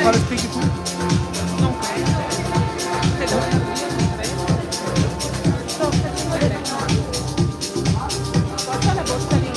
fare spicchi tu? Non credo. Credo che sto facendo vedere. Porta la borsa lì.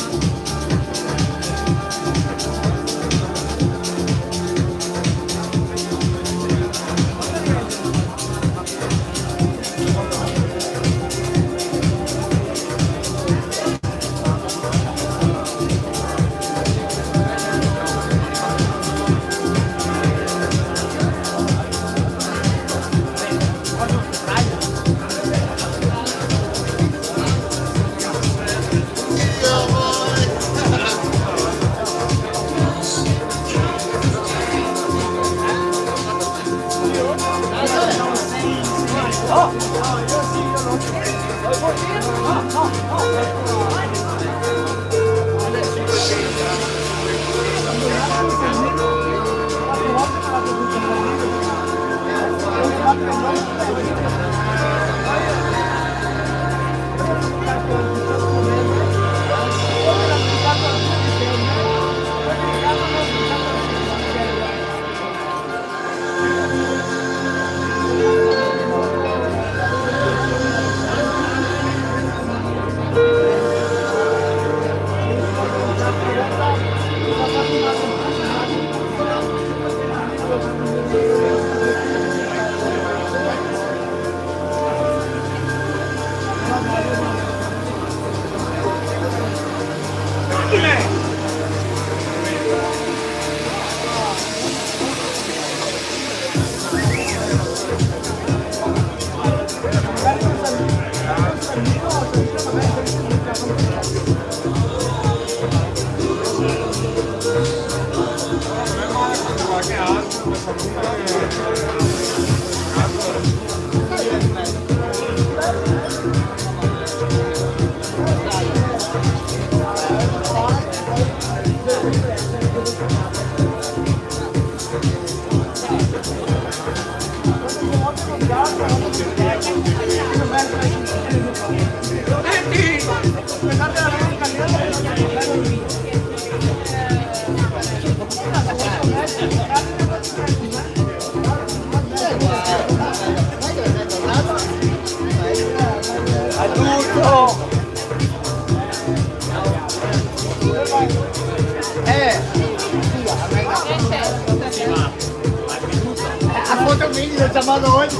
Chiamato oggi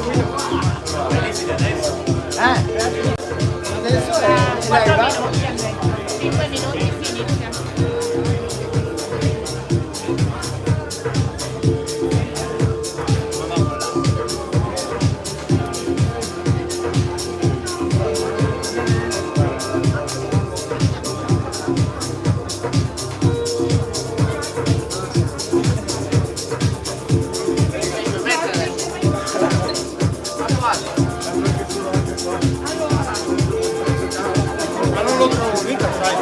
adesso è 5 minuti si inizia. Ma non lo trovo mica, sai.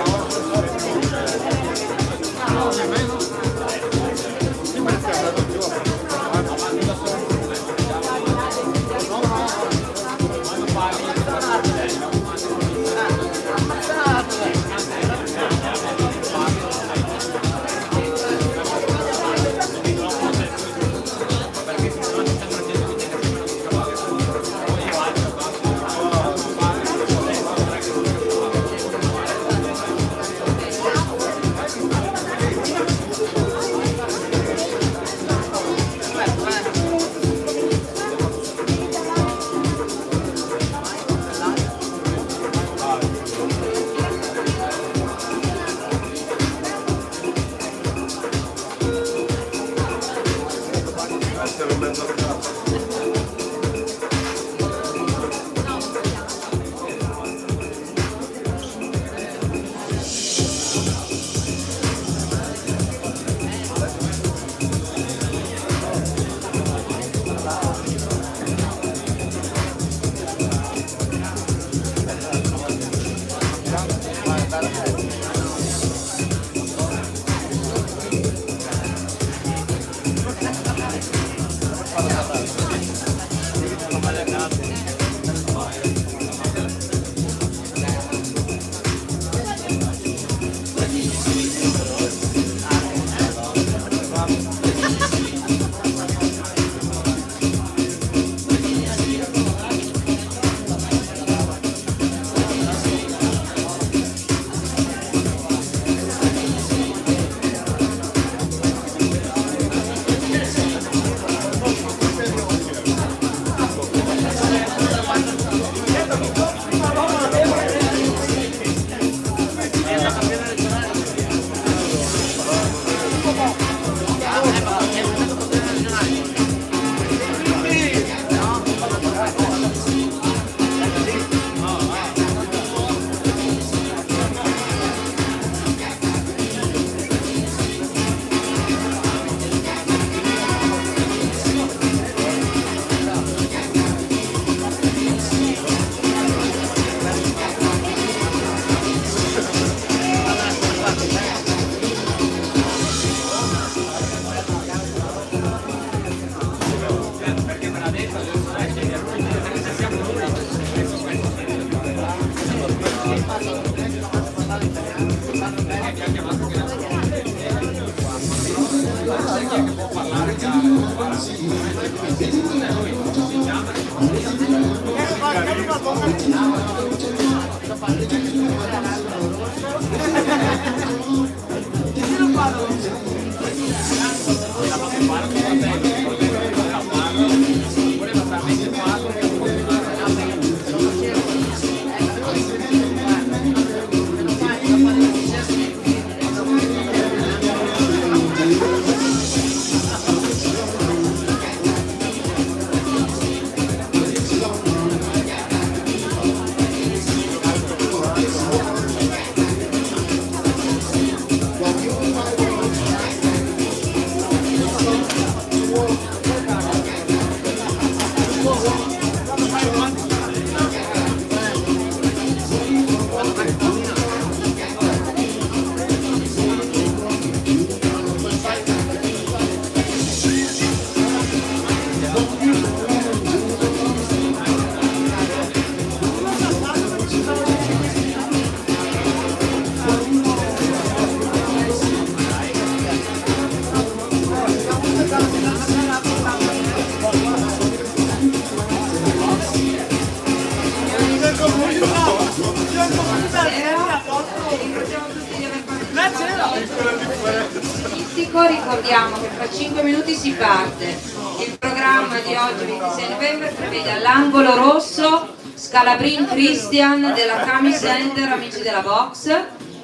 Ricordiamo che fra 5 minuti si parte. Il programma di oggi, 26 novembre, prevede all'angolo rosso Scalabrin Christian della Kami Center Amici della Box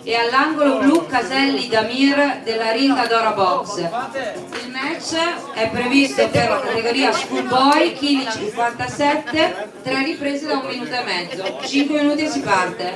e all'angolo blu Caselli Damir della Ringa Dora Box. Il match è previsto per la categoria Schoolboy, chili 57, 3 riprese da 1 minuto e mezzo. 5 minuti e si parte.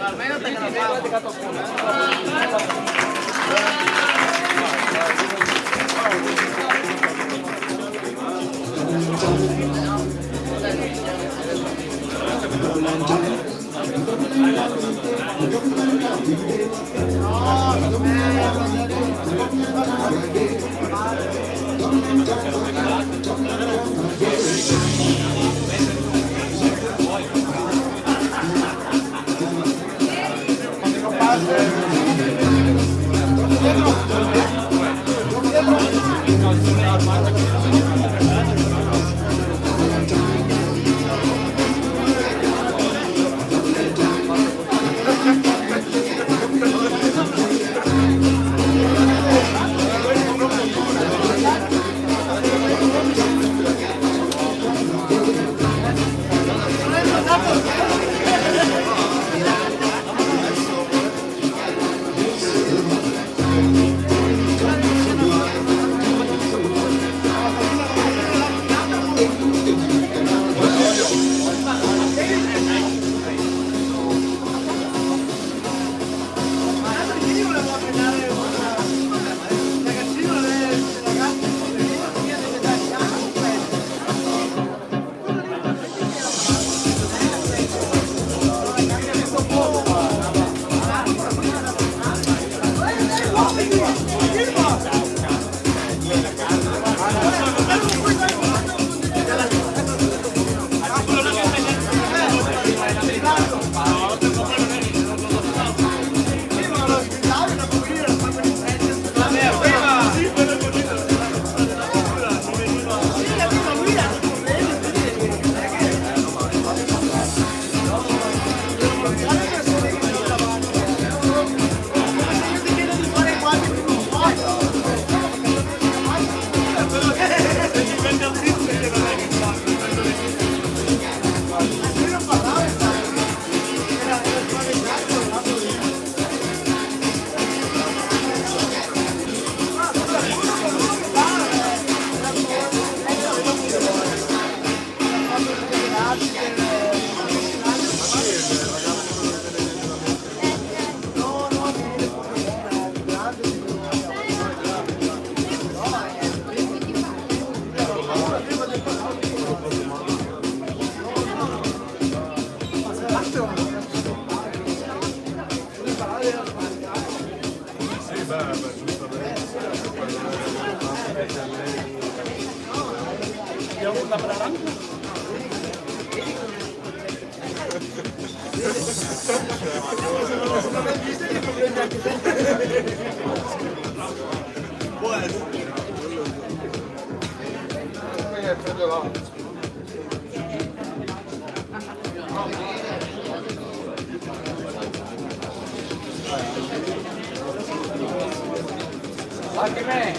Anche me!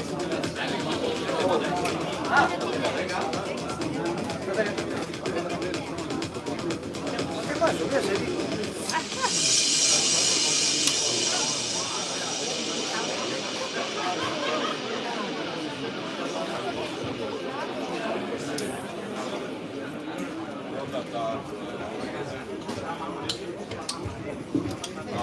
Che faccio? Che sei?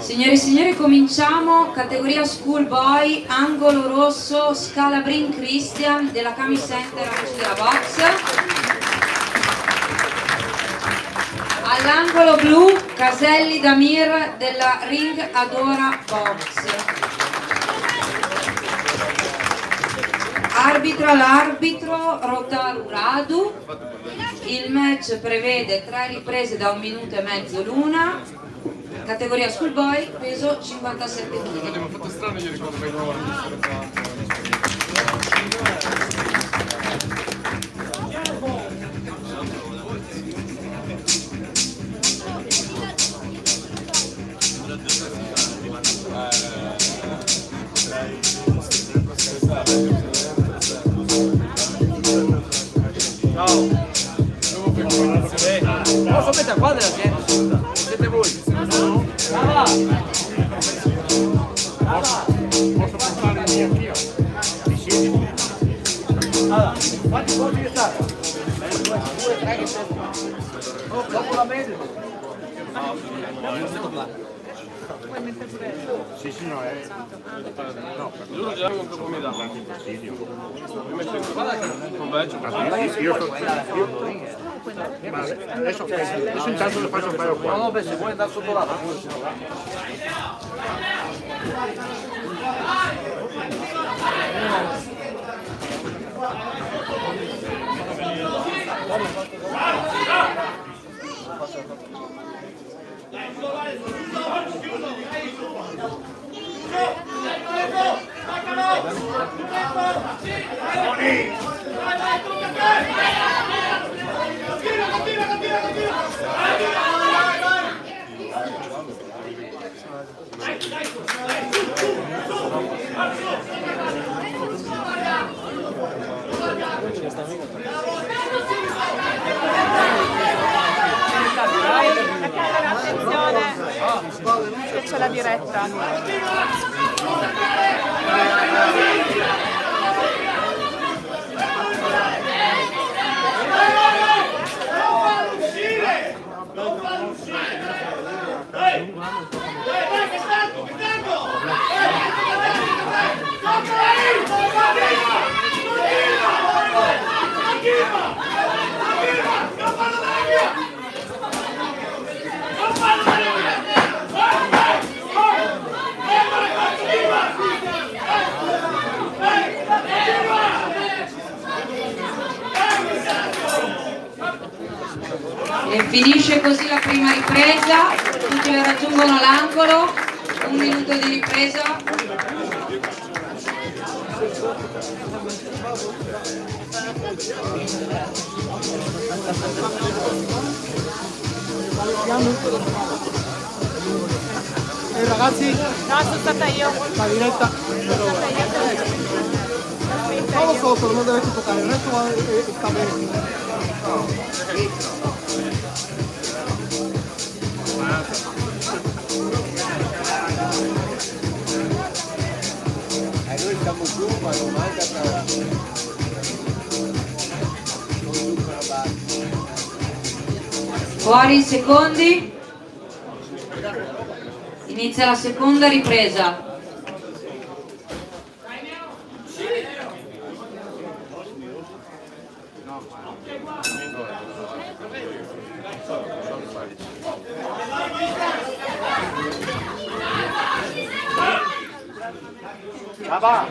Signore e signori, cominciamo. Categoria Schoolboy, angolo rosso, Scalabrin Christian della Kami Center, amici della box. All'angolo blu, Caselli Damir della Ring Adora Box. Arbitra l'arbitro Rotaru Radu. Il match prevede 3 riprese da 1 minuto e mezzo l'una. Categoria Schoolboy, peso 57 kg. Mi ha fatto strano ieri quando fai nuovo. Ciao. Posso mettere qua della gente? Siete voi? Posso portare lì anch'io? Ti siedi? Allora, quanti voti che state? 2, 3 che sono. Dopo la media. Puoi mettere pure. Sì, sì, no, è... No, giuro già un po' mi dà anche fastidio. Mi metto in guarda che non veggio. Ma adesso intanto lo faccio fare qua. No, beh, se vuoi andare sotto l'altro. Attenzione, che c'è la diretta. E finisce così la prima ripresa, tutti raggiungono l'angolo, 1 minuto di ripresa. Ragazzi, No, sono stata io. la diretta. Stavo sotto, non dovete toccare, il resto sta bene. Noi siamo giù, ma non manca Fuori i secondi. Inizia la seconda ripresa. va!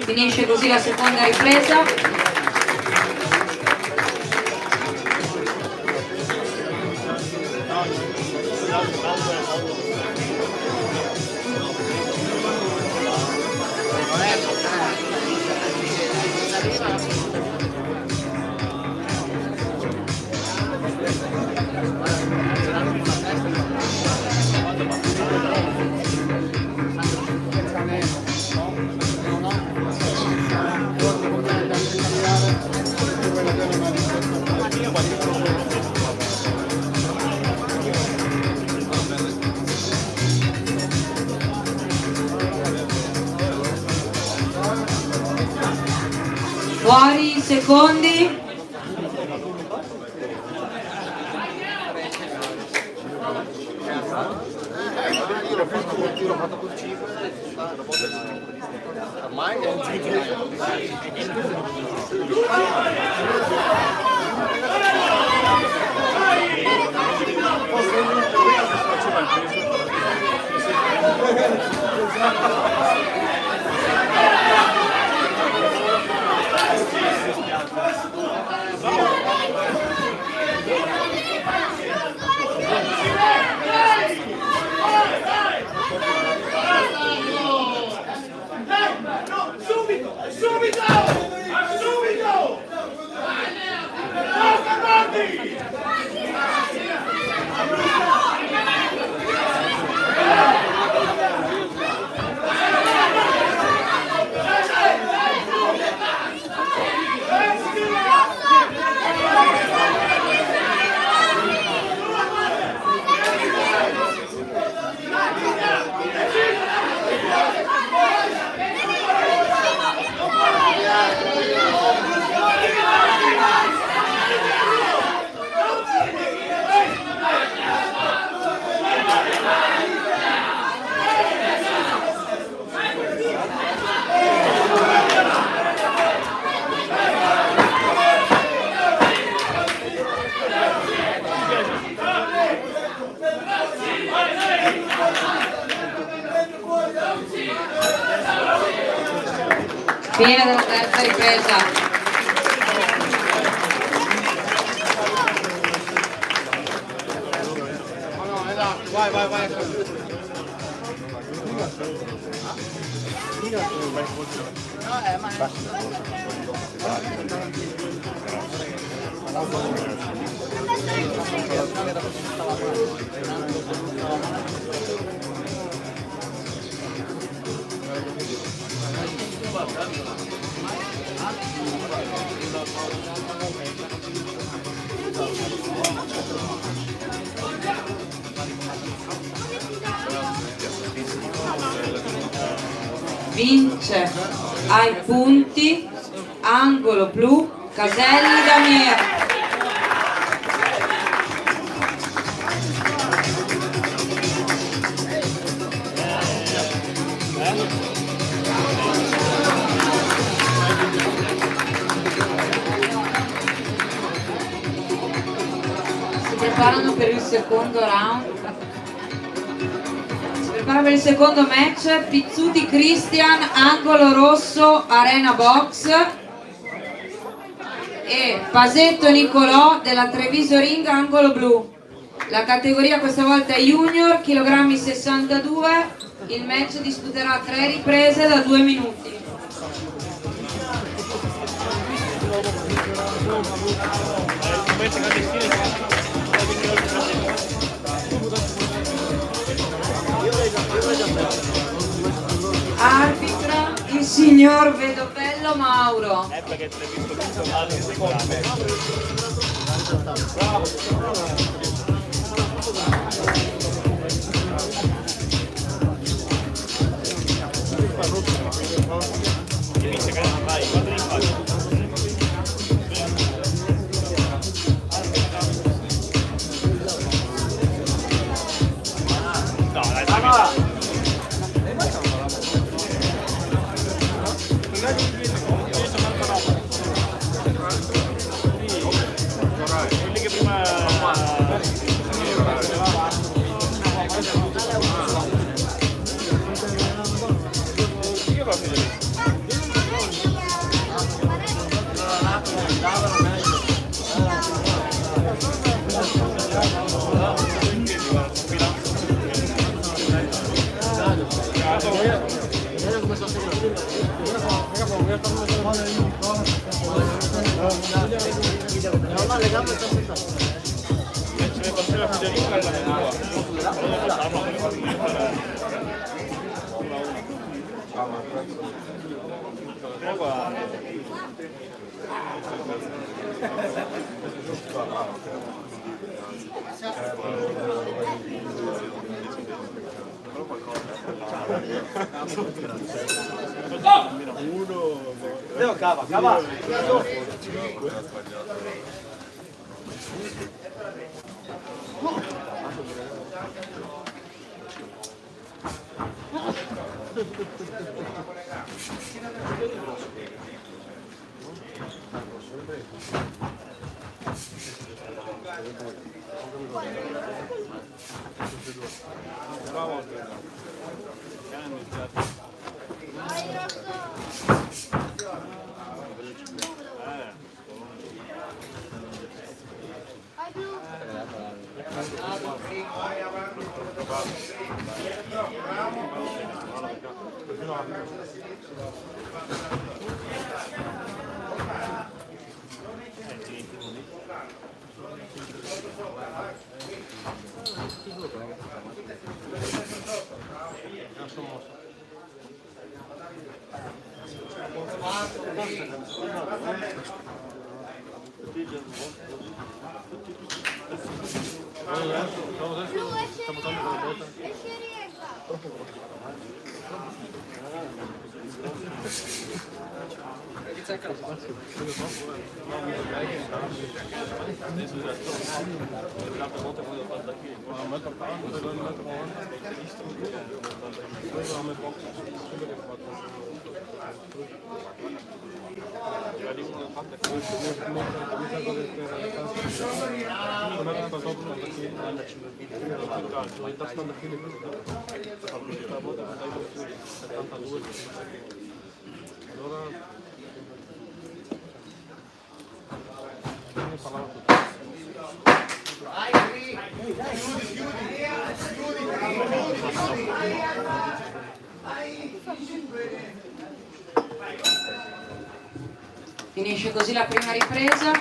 Finisce così la seconda ripresa. Fuori i secondi. Fine della terza ripresa. Vai. Vince ai punti angolo blu Caselli Damier. Si preparano per il secondo round. Per il secondo match, Pizzuti Christian, angolo rosso, Arena Box, e Pasetto Nicolò della Treviso Ring, angolo blu. La categoria questa volta è Junior, chilogrammi 62, il match disputerà 3 riprese da 2 minuti. Arbitra il signor Vedovello Mauro. Leo cava, cava. Finisce così la prima ripresa.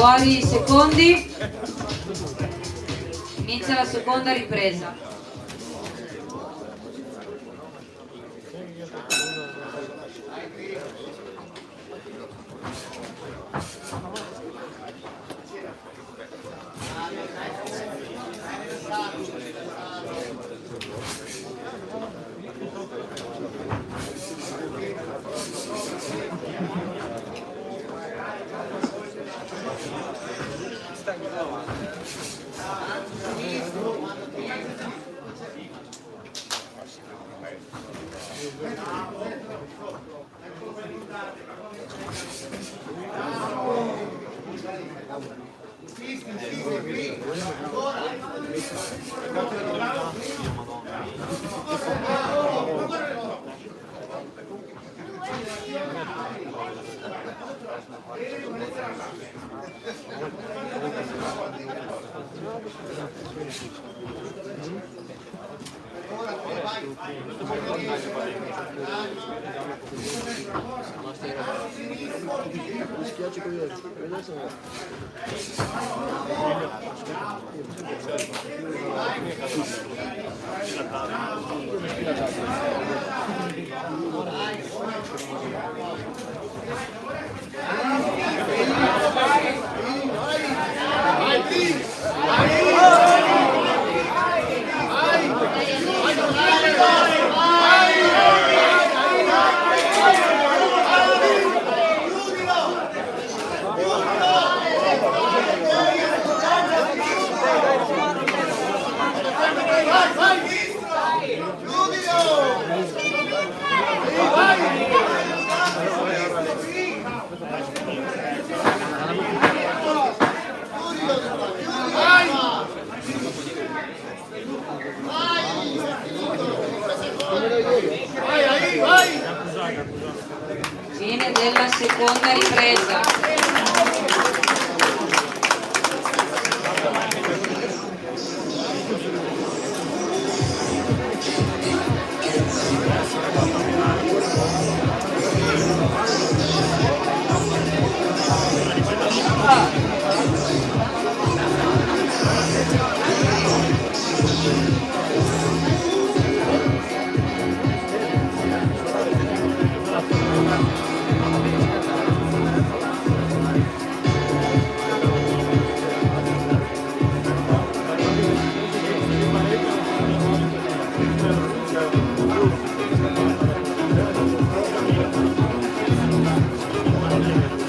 Fuori i secondi, inizia la seconda ripresa. Fine della seconda ripresa.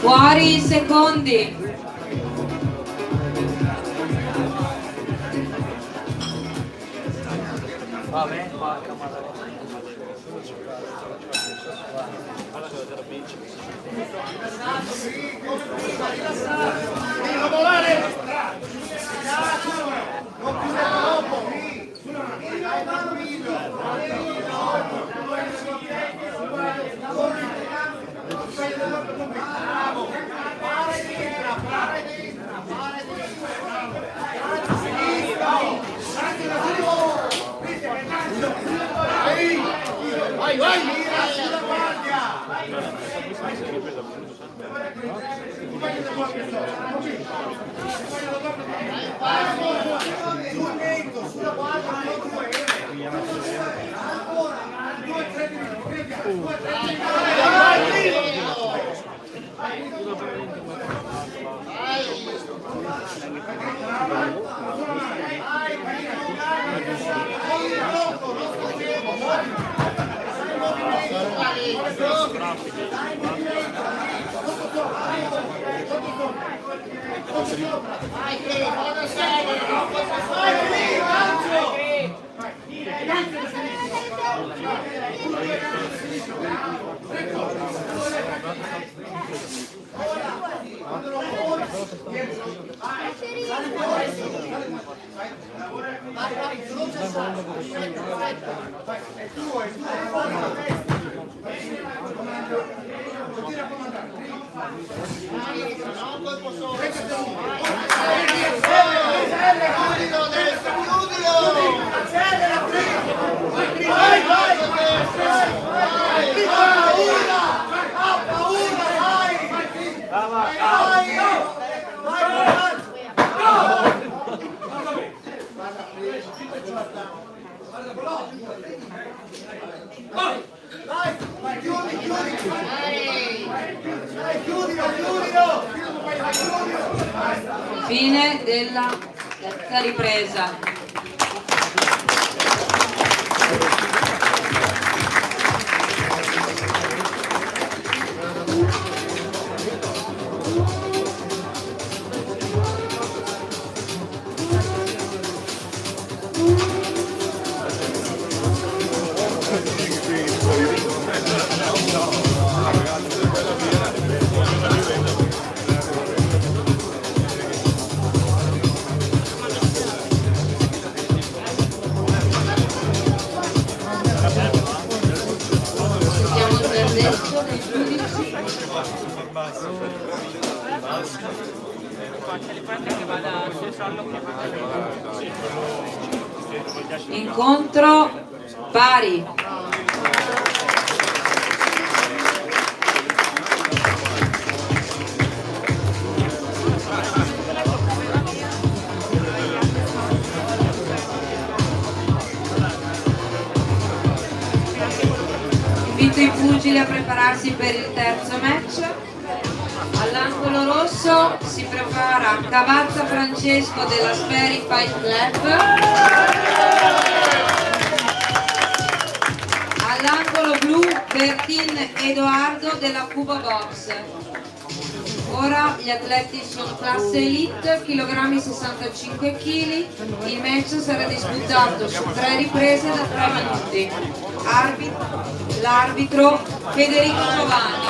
Fuori i secondi. Vai, vai! Fine della terza ripresa. Incontro pari. Invito i pugili a prepararsi per il terzo match. All'angolo rosso si prepara Cavazza Francesco della Spheric Fight Club. All'angolo blu Bertin Edoardo della Cuba Box. Ora gli atleti sono classe elite, chilogrammi 65 kg. Il match sarà disputato su 3 riprese da 3 minuti. L'arbitro Federico Giovanni.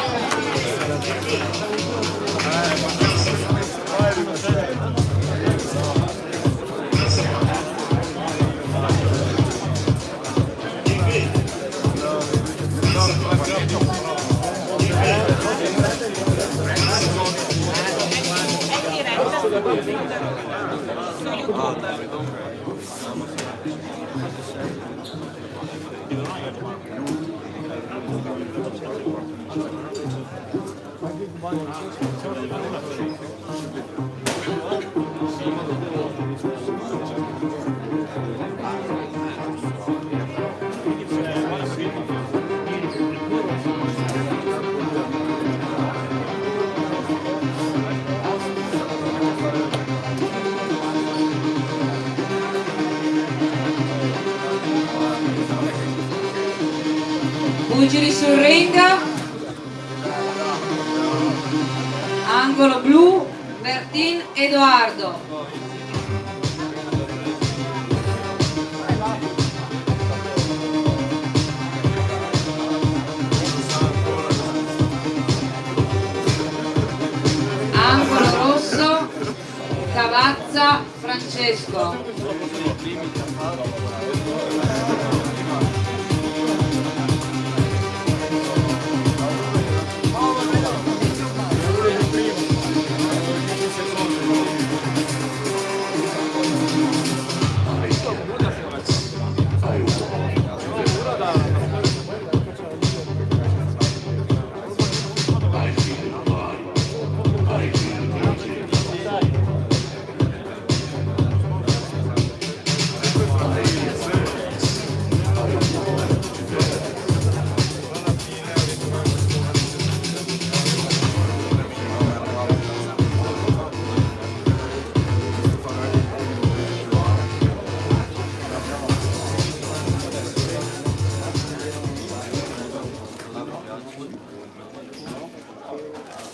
Pugili sul ring. Angolo blu Bertin Edoardo. Angolo rosso Cavazza Francesco.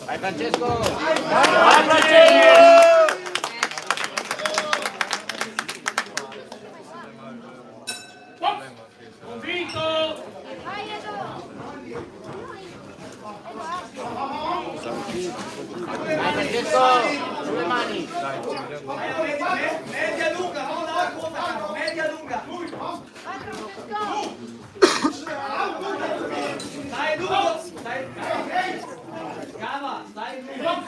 Vai Francesco! Vai Francesco! Convinto! Vai Francesco! Sulle mani! Media lunga, vamos da conta, media lunga. Stai duro, stai. Cava, stai Francesco!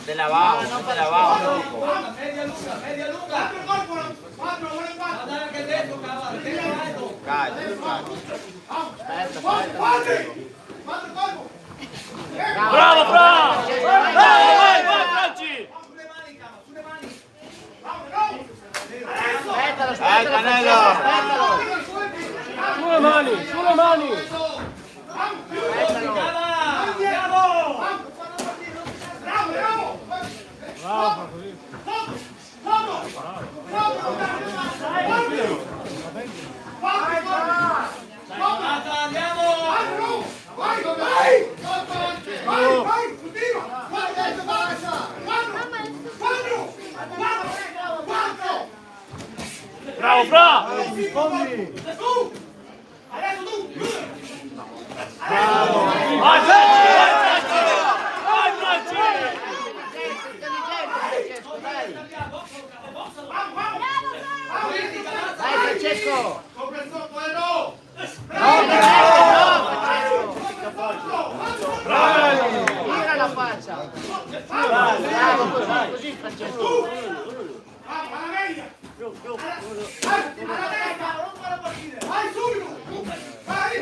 Te la va, no te la va, loco. media lunga. Guardare anche dentro, Cava, dentro. Bravo, bravo! Vai, Franci! Sulle mani. Aspettalo, Canello! Sulle mani! Bravo, bravo! Vai, Franci! Vai, Franci! Francesco! Tira la faccia! Bravo, così Francesco! Vai subito! Vai!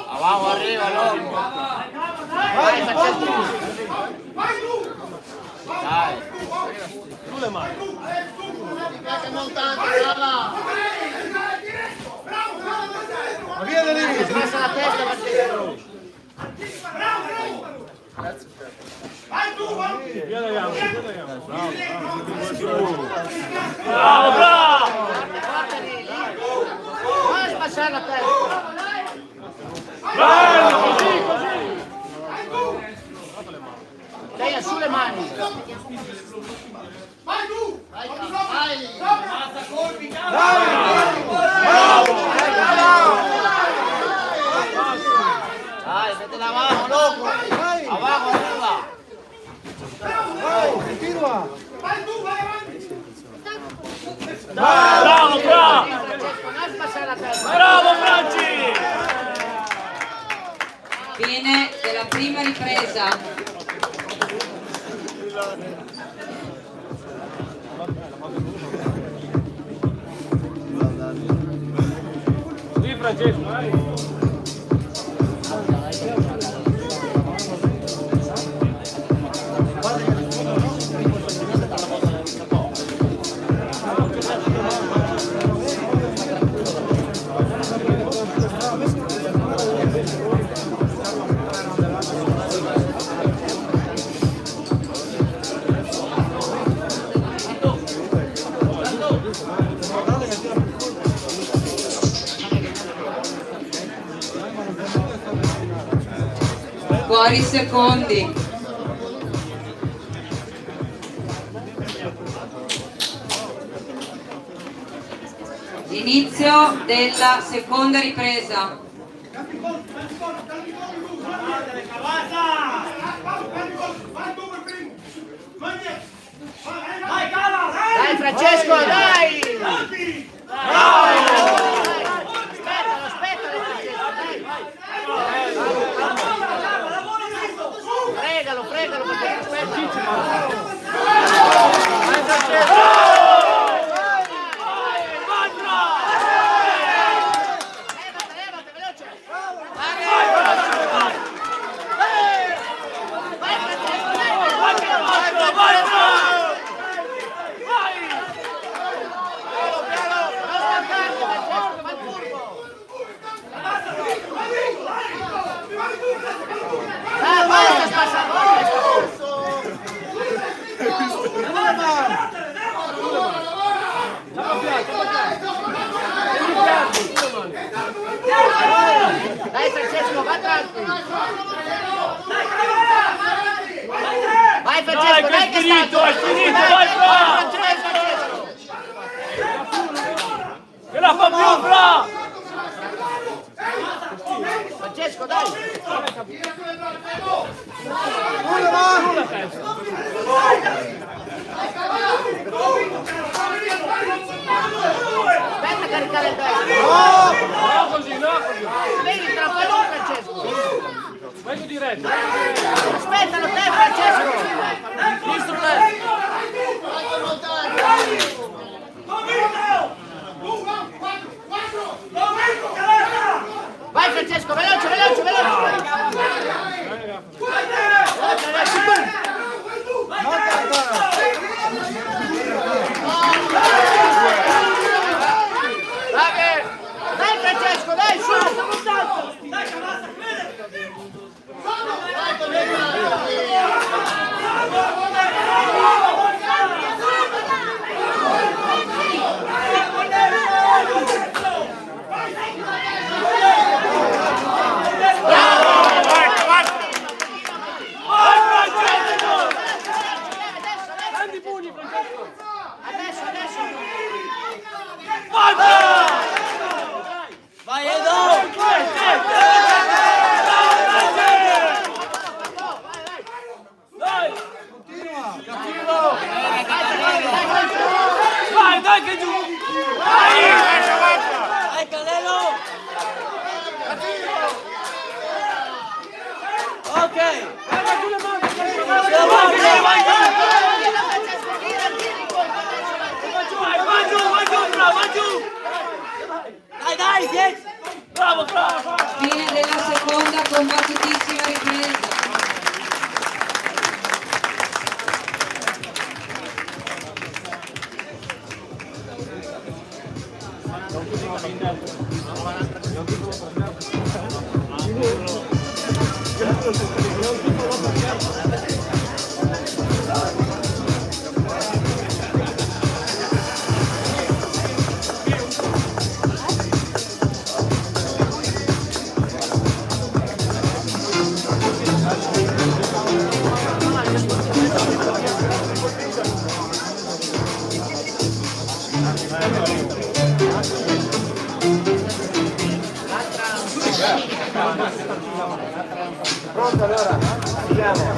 Avanti, arriva, loco! Vai Francesco! Vai tu! Dai! Sulle mani. Ma via da lì! Passa la testa Francesco! Vai tu! Via da gambe, via da gambe. Bravo, bravo! Vai a spassare la testa! Bello, così, così. Lei sulle mani! Vai tu! Dai, mettila avanti, loco! Avanti, arriva! Vai! Continua! Vai tu! Vai avanti! Bravo, bravo! Francesco, non spassare la testa! Bravo, Franci! Fine della prima ripresa. Sì, Francesco, vai! Fuori secondi. Inizio della seconda ripresa. Dai Francesco, dai! Aspettalo, Francesco, dai! Fregalo perché aspetta! Vai Francesco! Levate, veloce! Vai Francesco, basta spassare! Dai Francesco, va tranquillo! Vai Francesco, dai che è finito, vai Fra! Che la fa più, Fra! Francesco, dai! Aspetta a caricare il destra! No, così, no, così. Vedi, tra poi lui Francesco! Vai giù diretto. Aspettalo te Francesco! Visto te! Vai Francesco, veloce, veloce, veloce! Dai Francesco, dai su! Prendi i pugni, Francesco. Adesso! Vai, Fra! Vai Edo! Dai! Continua! Vai, dai che giù! Vai! Canelo! Ok! Vai giù le mani! Vai giù! Dai, 10! Bravo! Fine della seconda combattutissima ripresa.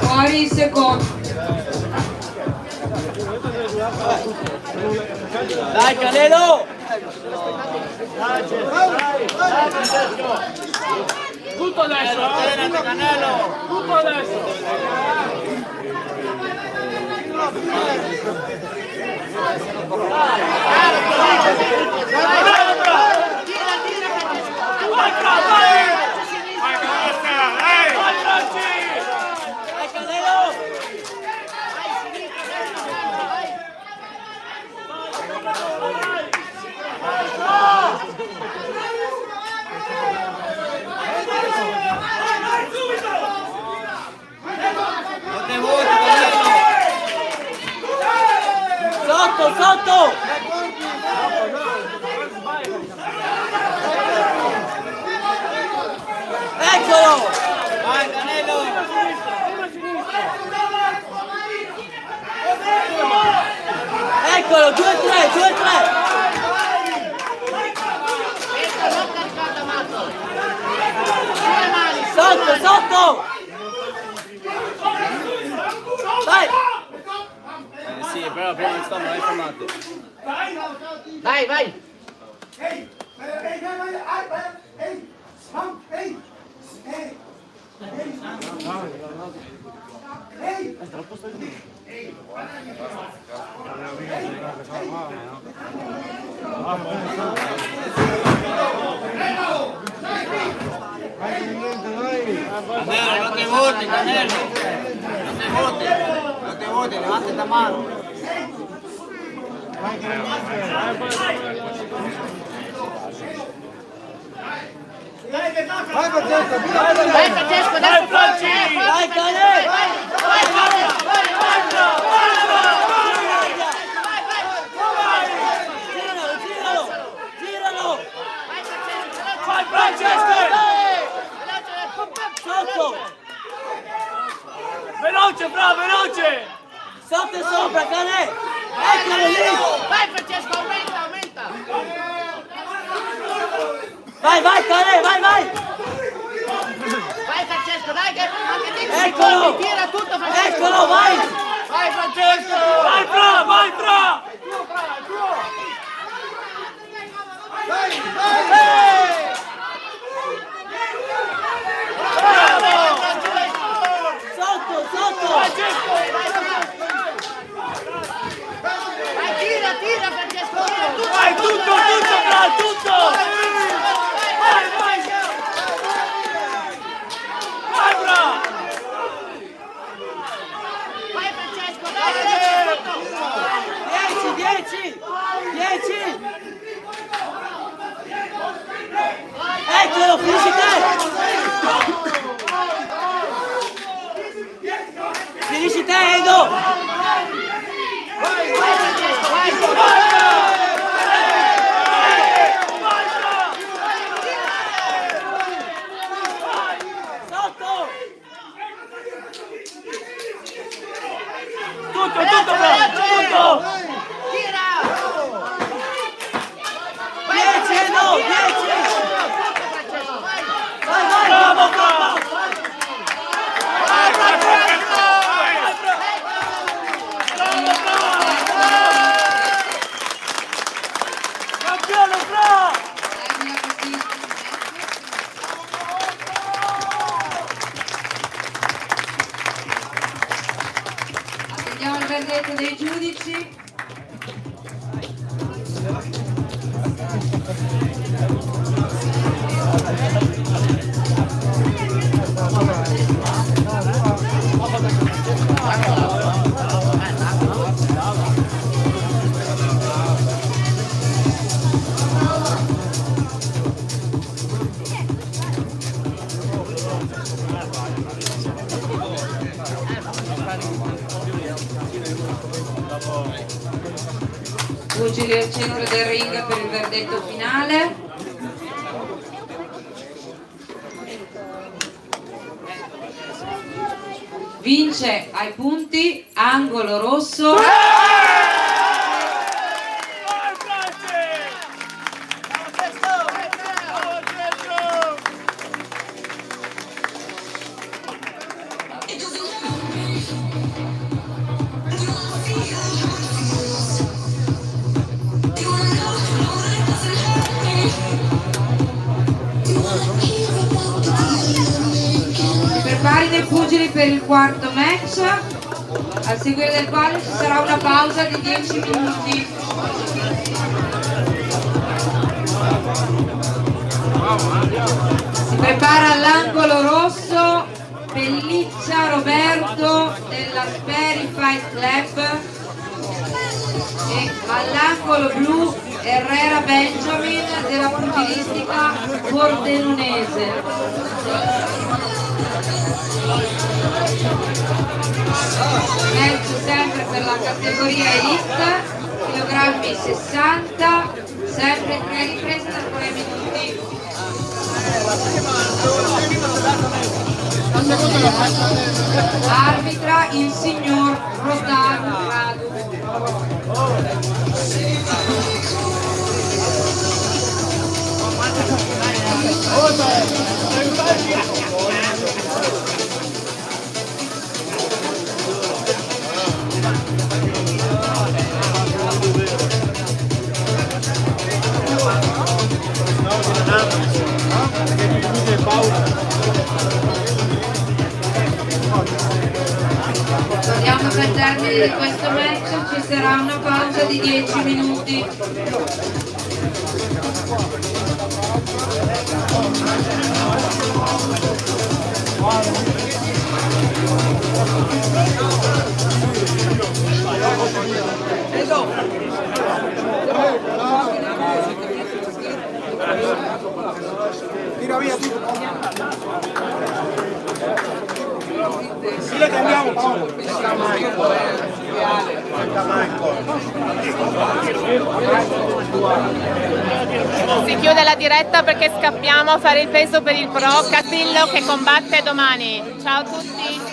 Fuori il secondo. Dai Canelo! Tutto adesso! Tutto adesso! Vai Canelo! Sotto! Eccolo! Vai Canelo! Eccolo, 2-3! Sotto! Vai! Sì, però prima di stare, non hai fermato. Vai! Canelo, no te botes, Canelo. No te botes, levante la mano. Vai Francesco, Dai Franci! Dai Canelo! Giralo! Vai Francesco! Sotto! Veloce! Sotto e sopra, Canè! Eccolo lì! Vai Francesco, aumenta! Vai, Canè, vai! Vai Francesco, dai che anche te Eccolo! tira tutto Francesco! Eccolo, vai! Vai Francesco! Vai, Fra! Sotto! Vai, tira Francesco! Tira tutto! Vai, tutto! Vai, Fra! Vai Francesco, dai! Tutto! 10! Eccolo, finisci te, Edo! Vai Francesco, vai! Sotto! Tutto, Fra! Tira! 10, Edo! 10! Vai! Bravo, Fra! Campione, Fra! verdetto dei giudici. Pugili al centro del ring per il verdetto finale. Vince ai punti angolo rosso. Prepari dei pugili per il quarto match, al seguire del quale ci sarà una pausa di 10 minuti. Si prepara all'angolo rosso Pelliccia Roberto della Sperry Fight Club e all'angolo blu Herrera Benjamin della pugilistica pordenonese. Match sempre per la categoria Elite, chilogrammi 60, sempre 3 riprese da 3 minuti. Arbitra il signor Rodan Radu. Torniamo per termine di questo match, ci sarà una pausa di 10 minuti. Tira via tutto. Sì, le cambiamo. Si chiude la diretta perché scappiamo a fare il peso per il Pro Casillo che combatte domani. Ciao a tutti!